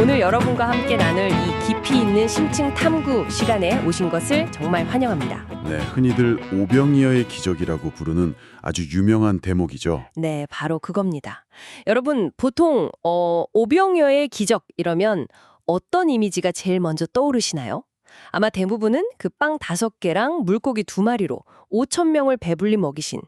오늘 여러분과 함께 나눌 이 깊이 있는 심층 탐구 시간에 오신 것을 정말 환영합니다. 네, 흔히들 오병이어의 기적이라고 부르는 아주 유명한 대목이죠. 네, 바로 그겁니다. 여러분, 보통 오병이어의 기적 이러면 어떤 이미지가 제일 먼저 떠오르시나요? 아마 대부분은 그 빵 5개랑 물고기 2마리로 5천 명을 배불리 먹이신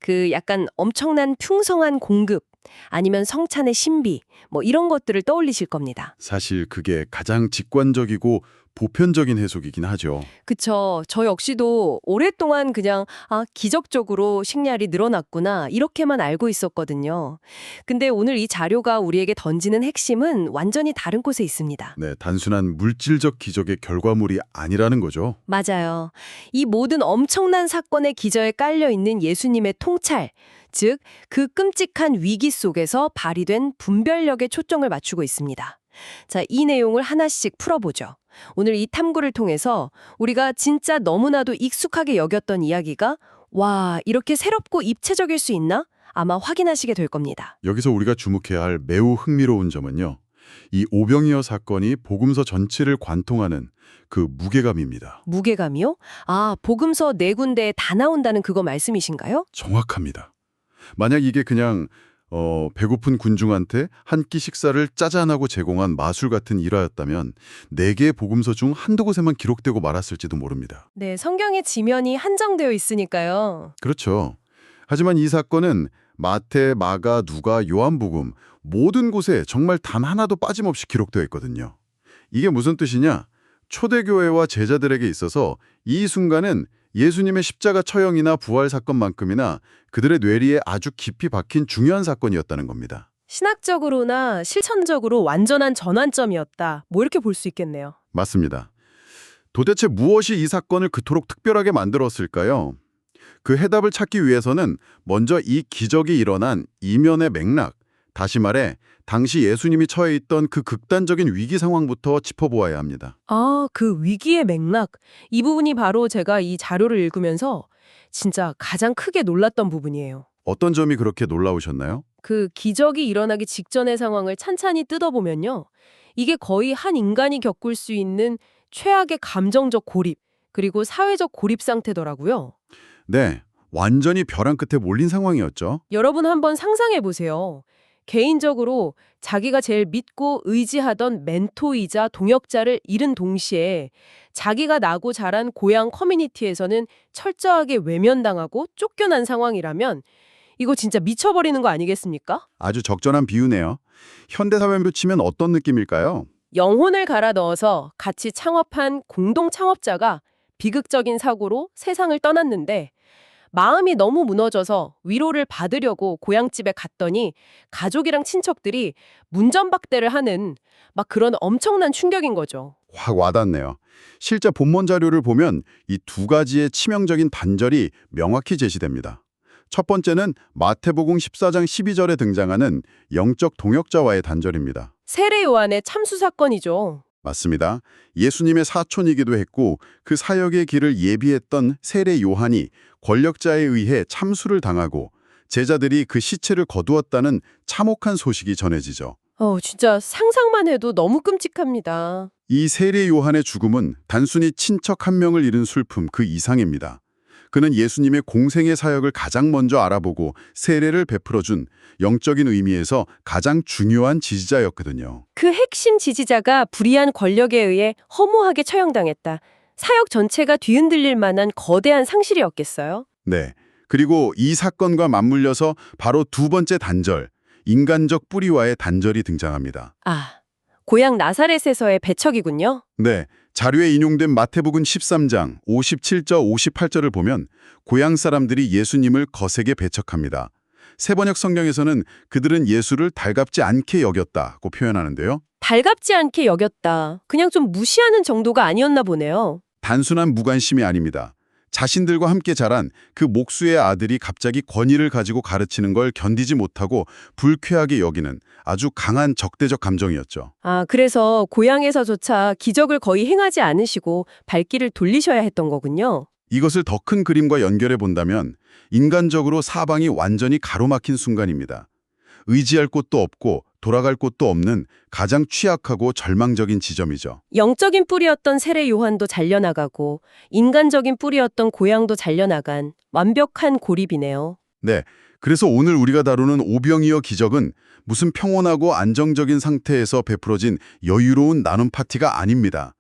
그 약간 엄청난 풍성한 공급 아니면 성찬의 신비 뭐 이런 것들을 떠올리실 겁니다. 사실 그게 가장 직관적이고 보편적인 해석이긴 하죠. 그쵸. 저 역시도 오랫동안 그냥 기적적으로 식량이 늘어났구나 이렇게만 알고 있었거든요. 근데 오늘 이 자료가 우리에게 던지는 핵심은 완전히 다른 곳에 있습니다. 네, 단순한 물질적 기적의 결과물이 아니라는 거죠. 맞아요. 이 모든 엄청난 사건의 기저에 깔려 있는 예수님의 통찰, 즉 그 끔찍한 위기 속에서 발휘된 분별력에 초점을 맞추고 있습니다. 자, 이 내용을 하나씩 풀어보죠. 오늘 이 탐구를 통해서 우리가 진짜 너무나도 익숙하게 여겼던 이야기가 와, 이렇게 새롭고 입체적일 수 있나? 아마 확인하시게 될 겁니다. 여기서 우리가 주목해야 할 매우 흥미로운 점은요. 이 오병이어 사건이 복음서 전체를 관통하는 그 무게감입니다. 무게감이요? 복음서 4군데에 다 나온다는 그거 말씀이신가요? 정확합니다. 만약 이게 그냥 배고픈 군중한테 한 끼 식사를 짜잔하고 제공한 마술 같은 일화였다면 4개의 복음서 중 한두 곳에만 기록되고 말았을지도 모릅니다. 네, 성경의 지면이 한정되어 있으니까요. 그렇죠. 하지만 이 사건은 마태, 마가, 누가, 요한복음 모든 곳에 정말 단 하나도 빠짐없이 기록되어 있거든요. 이게 무슨 뜻이냐? 초대교회와 제자들에게 있어서 이 순간은 예수님의 십자가 처형이나 부활 사건만큼이나 그들의 뇌리에 아주 깊이 박힌 중요한 사건이었다는 겁니다. 신학적으로나 실천적으로 완전한 전환점이었다. 뭐 이렇게 볼 수 있겠네요. 맞습니다. 도대체 무엇이 이 사건을 그토록 특별하게 만들었을까요? 그 해답을 찾기 위해서는 먼저 이 기적이 일어난 이면의 맥락, 다시 말해 당시 예수님이 처해 있던 그 극단적인 위기 상황부터 짚어보아야 합니다. 그 위기의 맥락. 이 부분이 바로 제가 이 자료를 읽으면서 진짜 가장 크게 놀랐던 부분이에요. 어떤 점이 그렇게 놀라우셨나요? 그 기적이 일어나기 직전의 상황을 찬찬히 뜯어보면요. 이게 거의 한 인간이 겪을 수 있는 최악의 감정적 고립, 그리고 사회적 고립 상태더라고요. 네, 완전히 벼랑 끝에 몰린 상황이었죠. 여러분 한번 상상해 보세요. 개인적으로 자기가 제일 믿고 의지하던 멘토이자 동역자를 잃은 동시에 자기가 나고 자란 고향 커뮤니티에서는 철저하게 외면당하고 쫓겨난 상황이라면 이거 진짜 미쳐버리는 거 아니겠습니까? 아주 적절한 비유네요. 현대사회로 치면 어떤 느낌일까요? 영혼을 갈아 넣어서 같이 창업한 공동 창업자가 비극적인 사고로 세상을 떠났는데 마음이 너무 무너져서 위로를 받으려고 고향집에 갔더니 가족이랑 친척들이 문전박대를 하는 막 그런 엄청난 충격인 거죠. 확 와닿네요. 실제 본문 자료를 보면 이 2가지의 치명적인 반절이 명확히 제시됩니다. 첫 번째는 마태복음 14장 12절에 등장하는 영적 동역자와의 단절입니다. 세례 요한의 참수 사건이죠. 맞습니다. 예수님의 사촌이기도 했고 그 사역의 길을 예비했던 세례 요한이 권력자에 의해 참수를 당하고 제자들이 그 시체를 거두었다는 참혹한 소식이 전해지죠. 진짜 상상만 해도 너무 끔찍합니다. 이 세례 요한의 죽음은 단순히 친척 한 명을 잃은 슬픔 그 이상입니다. 그는 예수님의 공생의 사역을 가장 먼저 알아보고 세례를 베풀어준 영적인 의미에서 가장 중요한 지지자였거든요. 그 핵심 지지자가 불의한 권력에 의해 허무하게 처형당했다. 사역 전체가 뒤흔들릴 만한 거대한 상실이었겠어요? 네. 그리고 이 사건과 맞물려서 바로 2번째 단절, 인간적 뿌리와의 단절이 등장합니다. 고향 나사렛에서의 배척이군요. 네. 자료에 인용된 마태복음 13장 57절 58절을 보면 고향 사람들이 예수님을 거세게 배척합니다. 세번역 성경에서는 그들은 예수를 달갑지 않게 여겼다고 표현하는데요. 달갑지 않게 여겼다. 그냥 좀 무시하는 정도가 아니었나 보네요. 단순한 무관심이 아닙니다. 자신들과 함께 자란 그 목수의 아들이 갑자기 권위를 가지고 가르치는 걸 견디지 못하고 불쾌하게 여기는 아주 강한 적대적 감정이었죠. 그래서 고향에서조차 기적을 거의 행하지 않으시고 발길을 돌리셔야 했던 거군요. 이것을 더 큰 그림과 연결해 본다면 인간적으로 사방이 완전히 가로막힌 순간입니다. 의지할 곳도 없고 돌아갈 곳도 없는 가장 취약하고 절망적인 지점이죠. 영적인 뿌리였던 세례 요한도 잘려나가고 인간적인 뿌리였던 고향도 잘려나간 완벽한 고립이네요. 네, 그래서 오늘 우리가 다루는 오병이어 기적은 무슨 평온하고 안정적인 상태에서 베풀어진 여유로운 나눔 파티가 아닙니다.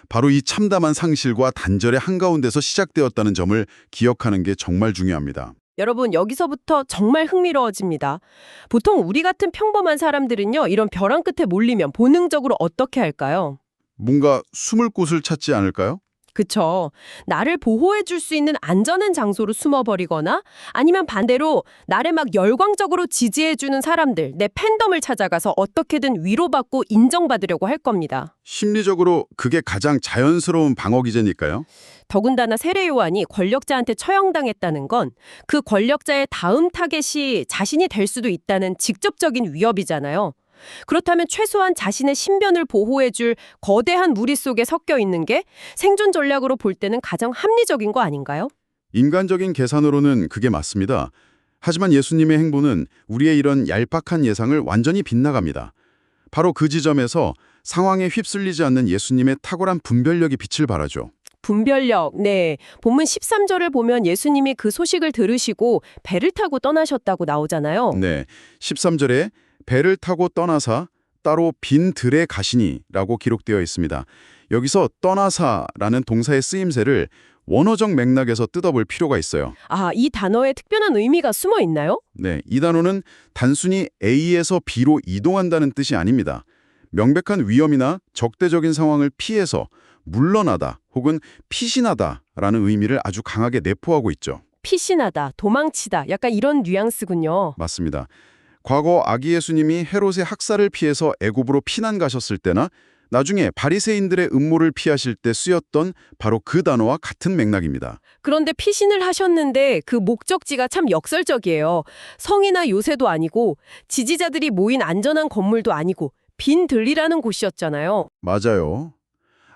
바로 이 참담한 상실과 단절의 한가운데서 시작되었다는 점을 기억하는 게 정말 중요합니다. 여러분, 여기서부터 정말 흥미로워집니다. 보통 우리 같은 평범한 사람들은요, 이런 벼랑 끝에 몰리면 본능적으로 어떻게 할까요? 뭔가 숨을 곳을 찾지 않을까요? 그쵸. 나를 보호해 줄 수 있는 안전한 장소로 숨어버리거나 아니면 반대로 나를 막 열광적으로 지지해 주는 사람들, 내 팬덤을 찾아가서 어떻게든 위로받고 인정받으려고 할 겁니다. 심리적으로 그게 가장 자연스러운 방어 기제니까요. 더군다나 세례 요한이 권력자한테 처형당했다는 건 그 권력자의 다음 타겟이 자신이 될 수도 있다는 직접적인 위협이잖아요. 그렇다면 최소한 자신의 신변을 보호해줄 거대한 무리 속에 섞여 있는 게 생존 전략으로 볼 때는 가장 합리적인 거 아닌가요? 인간적인 계산으로는 그게 맞습니다. 하지만 예수님의 행보는 우리의 이런 얄팍한 예상을 완전히 빗나갑니다. 바로 그 지점에서 상황에 휩쓸리지 않는 예수님의 탁월한 분별력이 빛을 발하죠. 분별력, 네. 본문 13절을 보면 예수님이 그 소식을 들으시고 배를 타고 떠나셨다고 나오잖아요. 네, 13절에 배를 타고 떠나사 따로 빈 들에 가시니라고 기록되어 있습니다. 여기서 떠나사라는 동사의 쓰임새를 원어적 맥락에서 뜯어볼 필요가 있어요. 아, 이 단어에 특별한 의미가 숨어 있나요? 네, 이 단어는 단순히 A에서 B로 이동한다는 뜻이 아닙니다. 명백한 위험이나 적대적인 상황을 피해서 물러나다 혹은 피신하다라는 의미를 아주 강하게 내포하고 있죠. 피신하다, 도망치다, 약간 이런 뉘앙스군요. 맞습니다. 과거 아기 예수님이 헤롯의 학살을 피해서 애굽으로 피난 가셨을 때나 나중에 바리새인들의 음모를 피하실 때 쓰였던 바로 그 단어와 같은 맥락입니다. 그런데 피신을 하셨는데 그 목적지가 참 역설적이에요. 성이나 요새도 아니고 지지자들이 모인 안전한 건물도 아니고 빈 들리라는 곳이었잖아요. 맞아요.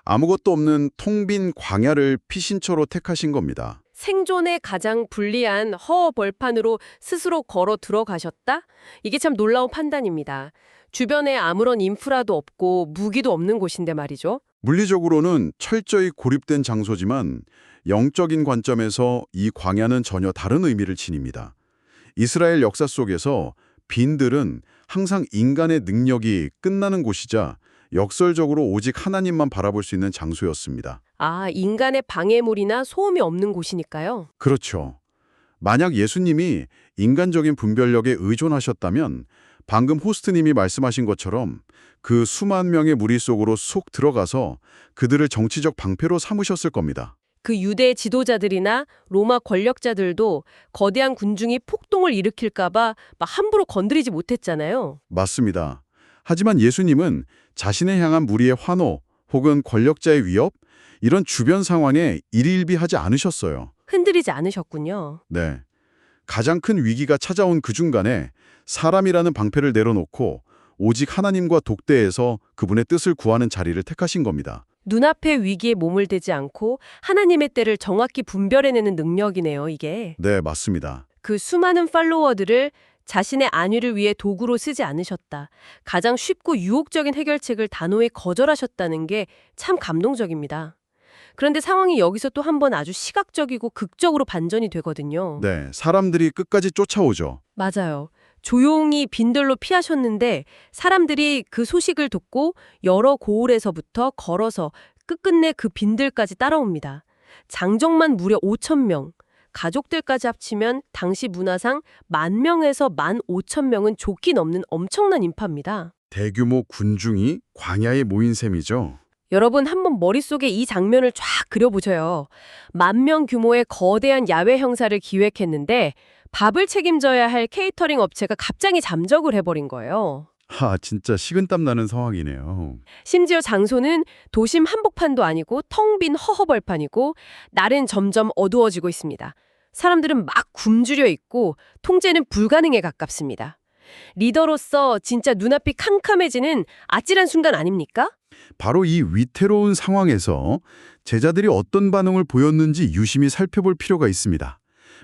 아무것도 없는 텅 빈 광야를 피신처로 택하신 겁니다. 생존에 가장 불리한 허허벌판으로 스스로 걸어 들어가셨다? 이게 참 놀라운 판단입니다. 주변에 아무런 인프라도 없고 무기도 없는 곳인데 말이죠. 물리적으로는 철저히 고립된 장소지만 영적인 관점에서 이 광야는 전혀 다른 의미를 지닙니다. 이스라엘 역사 속에서 빈들은 항상 인간의 능력이 끝나는 곳이자 역설적으로 오직 하나님만 바라볼 수 있는 장소였습니다. 아, 인간의 방해물이나 소음이 없는 곳이니까요. 그렇죠. 만약 예수님이 인간적인 분별력에 의존하셨다면 방금 호스트님이 말씀하신 것처럼 그 수만 명의 무리 속으로 속 들어가서 그들을 정치적 방패로 삼으셨을 겁니다. 그 유대 지도자들이나 로마 권력자들도 거대한 군중이 폭동을 일으킬까봐 막 함부로 건드리지 못했잖아요. 맞습니다. 하지만 예수님은 자신을 향한 무리의 환호 혹은 권력자의 위협, 이런 주변 상황에 일일비하지 않으셨어요. 흔들리지 않으셨군요. 네. 가장 큰 위기가 찾아온 그 중간에 사람이라는 방패를 내려놓고 오직 하나님과 독대해서 그분의 뜻을 구하는 자리를 택하신 겁니다. 눈앞의 위기에 몸을 대지 않고 하나님의 때를 정확히 분별해내는 능력이네요, 이게. 네, 맞습니다. 그 수많은 팔로워들을 자신의 안위를 위해 도구로 쓰지 않으셨다. 가장 쉽고 유혹적인 해결책을 단호히 거절하셨다는 게 참 감동적입니다. 그런데 상황이 여기서 또 한 번 아주 시각적이고 극적으로 반전이 되거든요. 네, 사람들이 끝까지 쫓아오죠. 맞아요. 조용히 빈들로 피하셨는데 사람들이 그 소식을 듣고 여러 고을에서부터 걸어서 끝끝내 그 빈들까지 따라옵니다. 장정만 무려 5,000명, 가족들까지 합치면 당시 문화상 10,000명에서 15,000명은 좋게 넘는 엄청난 인파입니다. 대규모 군중이 광야에 모인 셈이죠. 여러분 한번 머릿속에 이 장면을 쫙 그려보세요. 10,000명 규모의 거대한 야외 행사를 기획했는데 밥을 책임져야 할 케이터링 업체가 갑자기 잠적을 해버린 거예요. 진짜 식은땀 나는 상황이네요. 심지어 장소는 도심 한복판도 아니고 텅 빈 허허벌판이고 날은 점점 어두워지고 있습니다. 사람들은 막 굶주려 있고 통제는 불가능에 가깝습니다. 리더로서 진짜 눈앞이 캄캄해지는 아찔한 순간 아닙니까? 바로 이 위태로운 상황에서 제자들이 어떤 반응을 보였는지 유심히 살펴볼 필요가 있습니다.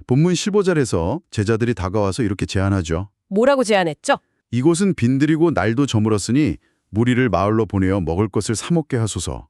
본문 15절에서 제자들이 다가와서 이렇게 제안하죠. 뭐라고 제안했죠? 이곳은 빈들이고 날도 저물었으니 무리를 마을로 보내어 먹을 것을 사 먹게 하소서.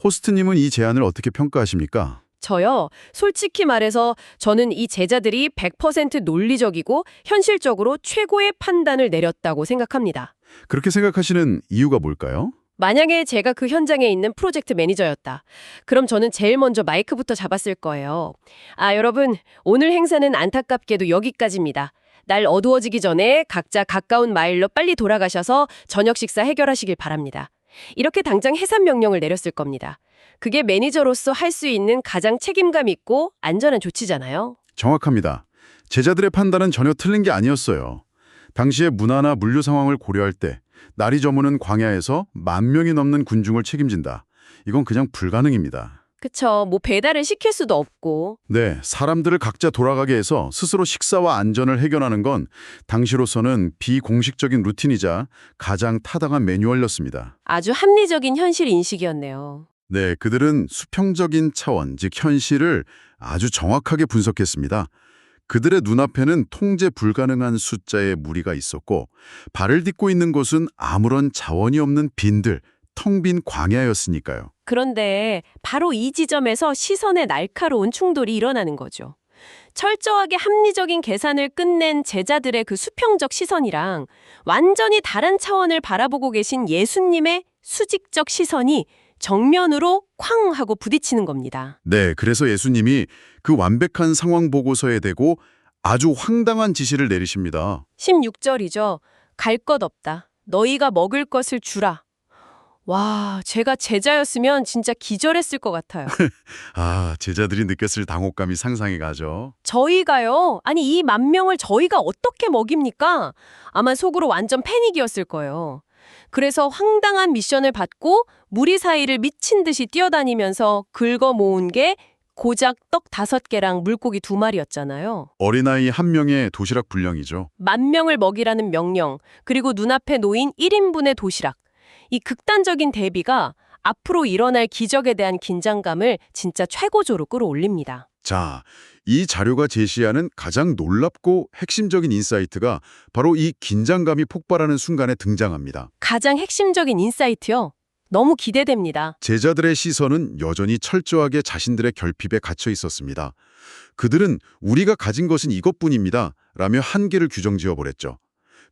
호스트님은 이 제안을 어떻게 평가하십니까? 저요, 솔직히 말해서 저는 이 제자들이 100% 논리적이고 현실적으로 최고의 판단을 내렸다고 생각합니다. 그렇게 생각하시는 이유가 뭘까요? 만약에 제가 그 현장에 있는 프로젝트 매니저였다. 그럼 저는 제일 먼저 마이크부터 잡았을 거예요. 아, 여러분, 오늘 행사는 안타깝게도 여기까지입니다. 날 어두워지기 전에 각자 가까운 마을로 빨리 돌아가셔서 저녁 식사 해결하시길 바랍니다. 이렇게 당장 해산 명령을 내렸을 겁니다. 그게 매니저로서 할 수 있는 가장 책임감 있고 안전한 조치잖아요. 정확합니다. 제자들의 판단은 전혀 틀린 게 아니었어요. 당시의 문화나 물류 상황을 고려할 때 날이 저무는 광야에서 10,000명이 넘는 군중을 책임진다. 이건 그냥 불가능입니다. 그쵸. 뭐 배달을 시킬 수도 없고. 네, 사람들을 각자 돌아가게 해서 스스로 식사와 안전을 해결하는 건 당시로서는 비공식적인 루틴이자 가장 타당한 매뉴얼이었습니다. 아주 합리적인 현실 인식이었네요. 네, 그들은 수평적인 차원, 즉 현실을 아주 정확하게 분석했습니다. 그들의 눈앞에는 통제 불가능한 숫자의 무리가 있었고 발을 딛고 있는 곳은 아무런 자원이 없는 빈들, 텅 빈 광야였으니까요. 그런데 바로 이 지점에서 시선의 날카로운 충돌이 일어나는 거죠. 철저하게 합리적인 계산을 끝낸 제자들의 그 수평적 시선이랑 완전히 다른 차원을 바라보고 계신 예수님의 수직적 시선이 정면으로 쾅 하고 부딪히는 겁니다. 네, 그래서 예수님이 그 완벽한 상황 보고서에 대고 아주 황당한 지시를 내리십니다. 16절이죠. 갈 것 없다. 너희가 먹을 것을 주라. 와, 제가 제자였으면 진짜 기절했을 것 같아요. 아, 제자들이 느꼈을 당혹감이 상상이 가죠. 저희가요? 아니, 이 10,000명을 저희가 어떻게 먹입니까? 아마 속으로 완전 패닉이었을 거예요. 그래서 황당한 미션을 받고 무리 사이를 미친 듯이 뛰어다니면서 긁어 모은 게 고작 떡 5개랑 물고기 2마리였잖아요. 어린아이 1명의 도시락 분량이죠. 10,000명을 먹이라는 명령, 그리고 눈앞에 놓인 1인분의 도시락. 이 극단적인 대비가 앞으로 일어날 기적에 대한 긴장감을 진짜 최고조로 끌어올립니다. 자, 이 자료가 제시하는 가장 놀랍고 핵심적인 인사이트가 바로 이 긴장감이 폭발하는 순간에 등장합니다. 가장 핵심적인 인사이트요. 너무 기대됩니다. 제자들의 시선은 여전히 철저하게 자신들의 결핍에 갇혀 있었습니다. 그들은 우리가 가진 것은 이것뿐입니다. 라며 한계를 규정지어버렸죠.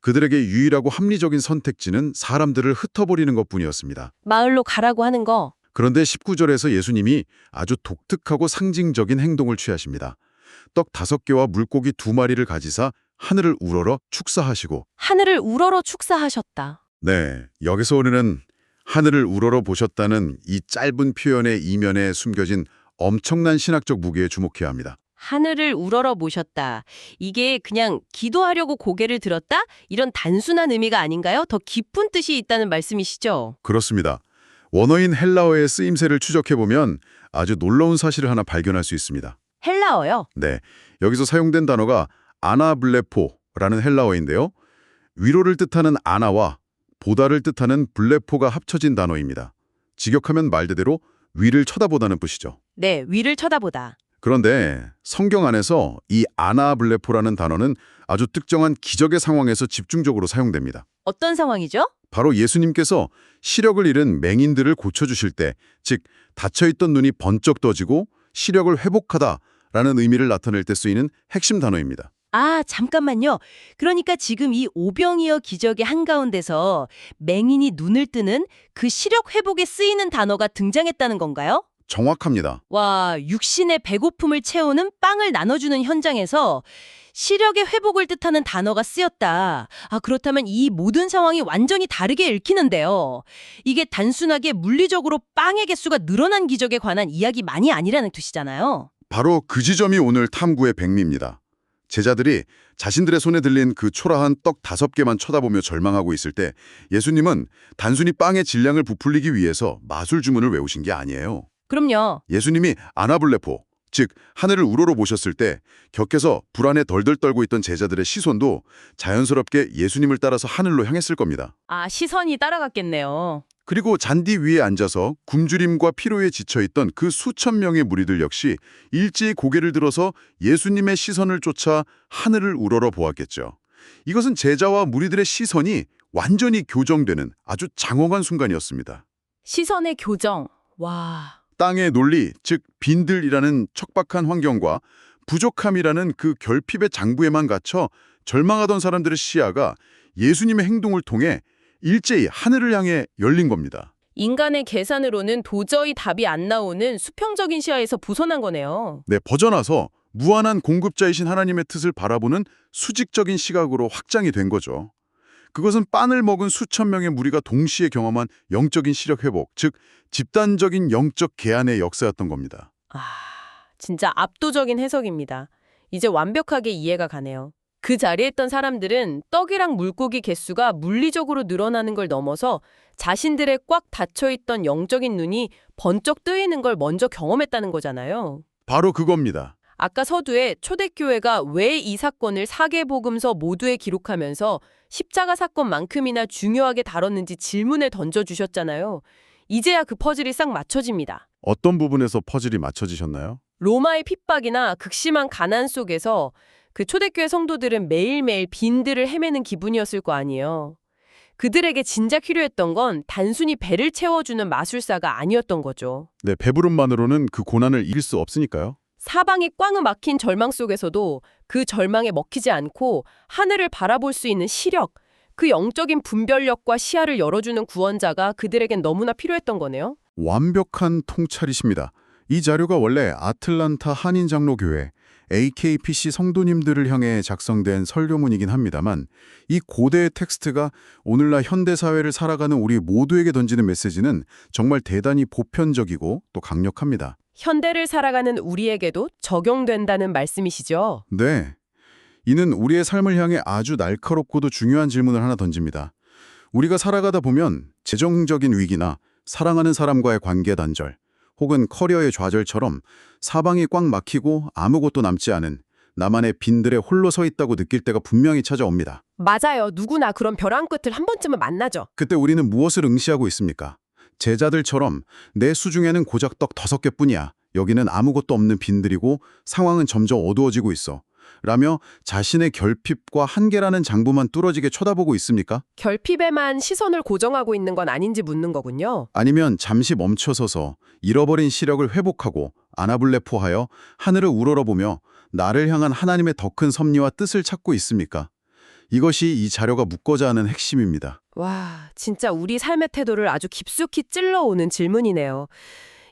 그들에게 유일하고 합리적인 선택지는 사람들을 흩어버리는 것뿐이었습니다. 마을로 가라고 하는 거. 그런데 19절에서 예수님이 아주 독특하고 상징적인 행동을 취하십니다. 떡 5개와 물고기 2마리를 가지사 하늘을 우러러 축사하시고. 하늘을 우러러 축사하셨다. 네, 여기서 우리는 하늘을 우러러 보셨다는 이 짧은 표현의 이면에 숨겨진 엄청난 신학적 무게에 주목해야 합니다. 하늘을 우러러 보셨다. 이게 그냥 기도하려고 고개를 들었다? 이런 단순한 의미가 아닌가요? 더 깊은 뜻이 있다는 말씀이시죠? 그렇습니다. 원어인 헬라어의 쓰임새를 추적해보면 아주 놀라운 사실을 하나 발견할 수 있습니다. 헬라어요? 네, 여기서 사용된 단어가 아나블레포라는 헬라어인데요. 위로를 뜻하는 아나와 보다를 뜻하는 블레포가 합쳐진 단어입니다. 직역하면 말대로 위를 쳐다보다는 뜻이죠. 네, 위를 쳐다보다. 그런데 성경 안에서 이 아나블레포라는 단어는 아주 특정한 기적의 상황에서 집중적으로 사용됩니다. 어떤 상황이죠? 바로 예수님께서 시력을 잃은 맹인들을 고쳐주실 때, 즉 닫혀있던 눈이 번쩍 떠지고 시력을 회복하다라는 의미를 나타낼 때 쓰이는 핵심 단어입니다. 아, 잠깐만요. 그러니까 지금 이 오병이어 기적의 한가운데서 맹인이 눈을 뜨는 그 시력 회복에 쓰이는 단어가 등장했다는 건가요? 정확합니다. 와, 육신의 배고픔을 채우는 빵을 나눠주는 현장에서 시력의 회복을 뜻하는 단어가 쓰였다. 아, 그렇다면 이 모든 상황이 완전히 다르게 읽히는데요. 이게 단순하게 물리적으로 빵의 개수가 늘어난 기적에 관한 이야기만이 아니라는 뜻이잖아요. 바로 그 지점이 오늘 탐구의 백미입니다. 제자들이 자신들의 손에 들린 그 초라한 떡 5개만 쳐다보며 절망하고 있을 때 예수님은 단순히 빵의 질량을 부풀리기 위해서 마술 주문을 외우신 게 아니에요. 그럼요. 예수님이 아나블레포, 즉 하늘을 우러러 보셨을 때 격해서 불안에 덜덜 떨고 있던 제자들의 시선도 자연스럽게 예수님을 따라서 하늘로 향했을 겁니다. 아, 시선이 따라갔겠네요. 그리고 잔디 위에 앉아서 굶주림과 피로에 지쳐있던 그 수천 명의 무리들 역시 일제히 고개를 들어서 예수님의 시선을 쫓아 하늘을 우러러 보았겠죠. 이것은 제자와 무리들의 시선이 완전히 교정되는 아주 장엄한 순간이었습니다. 시선의 교정. 와. 땅의 논리, 즉 빈들이라는 척박한 환경과 부족함이라는 그 결핍의 장부에만 갇혀 절망하던 사람들의 시야가 예수님의 행동을 통해 일제히 하늘을 향해 열린 겁니다. 인간의 계산으로는 도저히 답이 안 나오는 수평적인 시야에서 벗어난 거네요. 네, 벗어나서 무한한 공급자이신 하나님의 뜻을 바라보는 수직적인 시각으로 확장이 된 거죠. 그것은 빵을 먹은 수천 명의 무리가 동시에 경험한 영적인 시력 회복, 즉 집단적인 영적 개안의 역사였던 겁니다. 진짜 압도적인 해석입니다. 이제 완벽하게 이해가 가네요. 그 자리에 있던 사람들은 떡이랑 물고기 개수가 물리적으로 늘어나는 걸 넘어서 자신들의 꽉 닫혀있던 영적인 눈이 번쩍 뜨이는 걸 먼저 경험했다는 거잖아요. 바로 그겁니다. 아까 서두에 초대교회가 왜 이 사건을 사계복음서 모두에 기록하면서 십자가 사건만큼이나 중요하게 다뤘는지 질문을 던져주셨잖아요. 이제야 그 퍼즐이 싹 맞춰집니다. 어떤 부분에서 퍼즐이 맞춰지셨나요? 로마의 핍박이나 극심한 가난 속에서 그 초대교회 성도들은 매일매일 빈들을 헤매는 기분이었을 거 아니에요. 그들에게 진작 필요했던 건 단순히 배를 채워주는 마술사가 아니었던 거죠. 네, 배부름만으로는 그 고난을 이길 수 없으니까요. 사방이 꽝 막힌 절망 속에서도 그 절망에 먹히지 않고 하늘을 바라볼 수 있는 시력, 그 영적인 분별력과 시야를 열어주는 구원자가 그들에겐 너무나 필요했던 거네요. 완벽한 통찰이십니다. 이 자료가 원래 아틀란타 한인장로교회 AKPC 성도님들을 향해 작성된 설교문이긴 합니다만 이 고대의 텍스트가 오늘날 현대사회를 살아가는 우리 모두에게 던지는 메시지는 정말 대단히 보편적이고 또 강력합니다. 현대를 살아가는 우리에게도 적용된다는 말씀이시죠? 네. 이는 우리의 삶을 향해 아주 날카롭고도 중요한 질문을 하나 던집니다. 우리가 살아가다 보면 재정적인 위기나 사랑하는 사람과의 관계 단절, 혹은 커리어의 좌절처럼 사방이 꽉 막히고 아무것도 남지 않은 나만의 빈들에 홀로 서 있다고 느낄 때가 분명히 찾아옵니다. 맞아요. 누구나 그런 벼랑 끝을 한 번쯤은 만나죠. 그때 우리는 무엇을 응시하고 있습니까? 제자들처럼 내 수중에는 고작 떡 5개뿐이야. 여기는 아무것도 없는 빈들이고 상황은 점점 어두워지고 있어. 라며 자신의 결핍과 한계라는 장부만 뚫어지게 쳐다보고 있습니까? 결핍에만 시선을 고정하고 있는 건 아닌지 묻는 거군요. 아니면 잠시 멈춰서서 잃어버린 시력을 회복하고 아나블레포하여 하늘을 우러러보며 나를 향한 하나님의 더 큰 섭리와 뜻을 찾고 있습니까? 이것이 이 자료가 묻고자 하는 핵심입니다. 와, 진짜 우리 삶의 태도를 아주 깊숙이 찔러오는 질문이네요.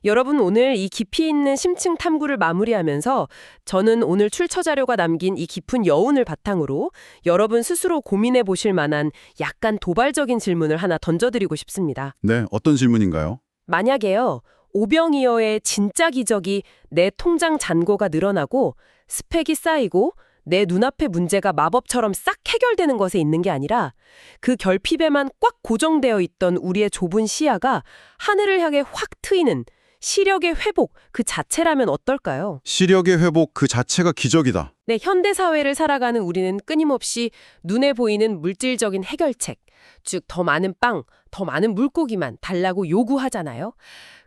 여러분, 오늘 이 깊이 있는 심층 탐구를 마무리하면서 저는 오늘 출처 자료가 남긴 이 깊은 여운을 바탕으로 여러분 스스로 고민해 보실 만한 약간 도발적인 질문을 하나 던져드리고 싶습니다. 네, 어떤 질문인가요? 만약에요, 오병이어의 진짜 기적이 내 통장 잔고가 늘어나고 스펙이 쌓이고 내 눈앞의 문제가 마법처럼 싹 해결되는 것에 있는 게 아니라 그 결핍에만 꽉 고정되어 있던 우리의 좁은 시야가 하늘을 향해 확 트이는 시력의 회복 그 자체라면 어떨까요? 시력의 회복 그 자체가 기적이다. 네, 현대 사회를 살아가는 우리는 끊임없이 눈에 보이는 물질적인 해결책, 즉 더 많은 빵, 더 많은 물고기만 달라고 요구하잖아요.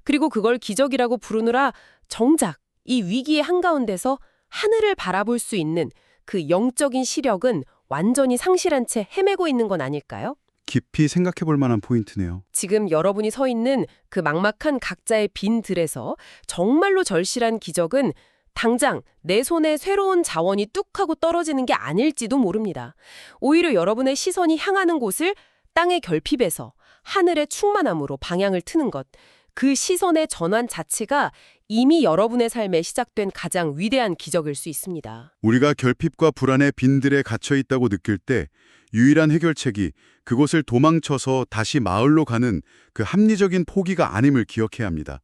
그리고 그걸 기적이라고 부르느라 정작 이 위기의 한가운데서 하늘을 바라볼 수 있는 그 영적인 시력은 완전히 상실한 채 헤매고 있는 건 아닐까요? 깊이 생각해 볼 만한 포인트네요. 지금 여러분이 서 있는 그 막막한 각자의 빈 들에서 정말로 절실한 기적은 당장 내 손에 새로운 자원이 뚝 하고 떨어지는 게 아닐지도 모릅니다. 오히려 여러분의 시선이 향하는 곳을 땅의 결핍에서 하늘의 충만함으로 방향을 트는 것, 그 시선의 전환 자체가 이미 여러분의 삶에 시작된 가장 위대한 기적일 수 있습니다. 우리가 결핍과 불안의 빈들에 갇혀 있다고 느낄 때 유일한 해결책이 그곳을 도망쳐서 다시 마을로 가는 그 합리적인 포기가 아님을 기억해야 합니다.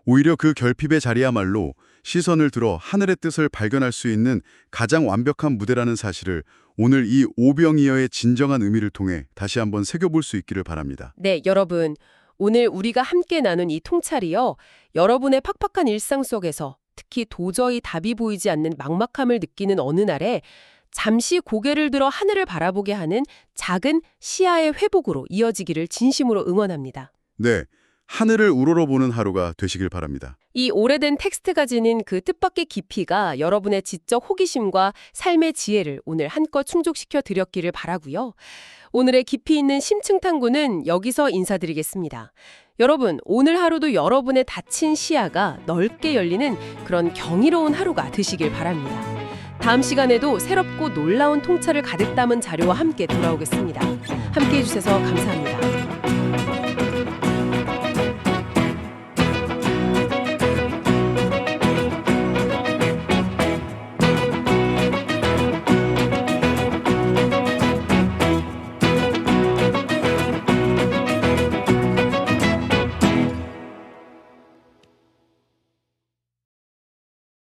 오히려 그 결핍의 자리야말로 시선을 들어 하늘의 뜻을 발견할 수 있는 가장 완벽한 무대라는 사실을 오늘 이 오병이어의 진정한 의미를 통해 다시 한번 새겨볼 수 있기를 바랍니다. 네, 여러분. 오늘 우리가 함께 나눈 이 통찰이요. 여러분의 팍팍한 일상 속에서 특히 도저히 답이 보이지 않는 막막함을 느끼는 어느 날에 잠시 고개를 들어 하늘을 바라보게 하는 작은 시야의 회복으로 이어지기를 진심으로 응원합니다. 네, 하늘을 우러러보는 하루가 되시길 바랍니다. 이 오래된 텍스트가 지닌 그 뜻밖의 깊이가 여러분의 지적 호기심과 삶의 지혜를 오늘 한껏 충족시켜 드렸기를 바라고요. 오늘의 깊이 있는 심층 탐구는 여기서 인사드리겠습니다. 여러분, 오늘 하루도 여러분의 닫힌 시야가 넓게 열리는 그런 경이로운 하루가 되시길 바랍니다. 다음 시간에도 새롭고 놀라운 통찰을 가득 담은 자료와 함께 돌아오겠습니다. 함께해 주셔서 감사합니다.